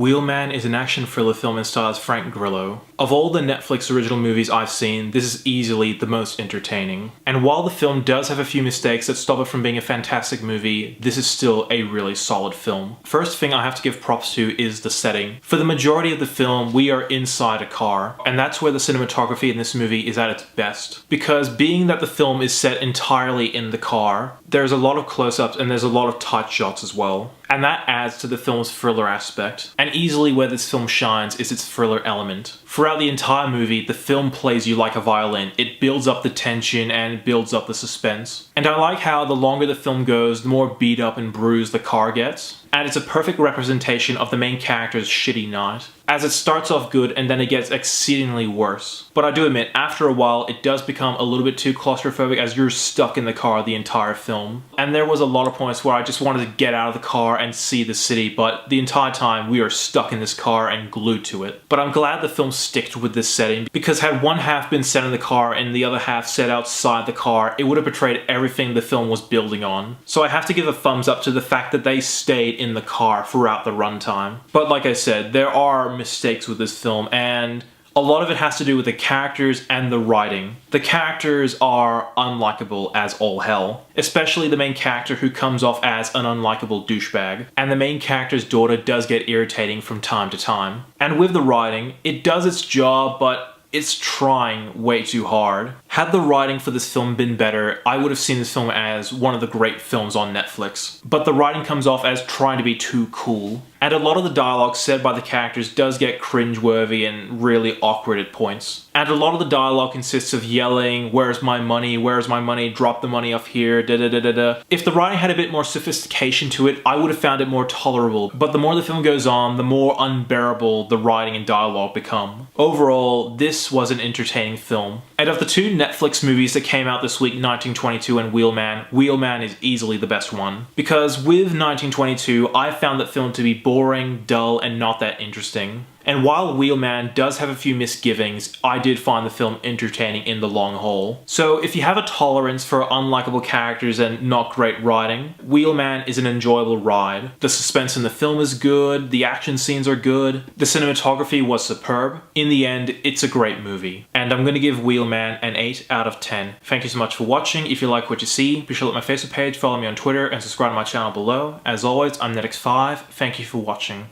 Wheelman is an action thriller film and stars Frank Grillo. Of all the Netflix original movies I've seen, this is easily the most entertaining. And while the film does have a few mistakes that stop it from being a fantastic movie, this is still a really solid film. First thing I have to give props to is the setting. For the majority of the film, we are inside a car, and that's where the cinematography in this movie is at its best. Because being that the film is set entirely in the car, there's a lot of close-ups and there's a lot of tight shots as well. And that adds to the film's thriller aspect. And easily where this film shines is its thriller element. Throughout the entire movie, the film plays you like a violin. It builds up the tension and builds up the suspense. And I like how the longer the film goes, the more beat up and bruised the car gets. And it's a perfect representation of the main character's shitty night, as it starts off good and then it gets exceedingly worse. But I do admit, after a while, it does become a little bit too claustrophobic as you're stuck in the car the entire film. And there was a lot of points where I just wanted to get out of the car and see the city, but the entire time we are stuck in this car and glued to it. But I'm glad the film sticked with this setting, because had one half been set in the car and the other half set outside the car, it would have betrayed everything the film was building on. So I have to give a thumbs up to the fact that they stayed in the car throughout the runtime. But like I said, there are mistakes with this film, and a lot of it has to do with the characters and the writing. The characters are unlikable as all hell, especially the main character who comes off as an unlikable douchebag, and the main character's daughter does get irritating from time to time. And with the writing, it does its job, but it's trying way too hard. Had the writing for this film been better, I would have seen this film as one of the great films on Netflix. But the writing comes off as trying to be too cool. And a lot of the dialogue said by the characters does get cringeworthy and really awkward at points. And a lot of the dialogue consists of yelling, "Where's my money? Where's my money? Drop the money off here, da da da da da." If the writing had a bit more sophistication to it, I would have found it more tolerable. But the more the film goes on, the more unbearable the writing and dialogue become. Overall, this was an entertaining film. And of the two Netflix movies that came out this week, 1922 and Wheelman, Wheelman is easily the best one. Because with 1922, I found that film to be boring, dull, and not that interesting. And while Wheelman does have a few misgivings, I did find the film entertaining in the long haul. So if you have a tolerance for unlikable characters and not great writing, Wheelman is an enjoyable ride. The suspense in the film is good, the action scenes are good, the cinematography was superb. In the end, it's a great movie. And I'm gonna give Wheelman an 8 out of 10. Thank you so much for watching. If you like what you see, be sure to like my Facebook page, follow me on Twitter, and subscribe to my channel below. As always, I'm NETX5. Thank you for watching.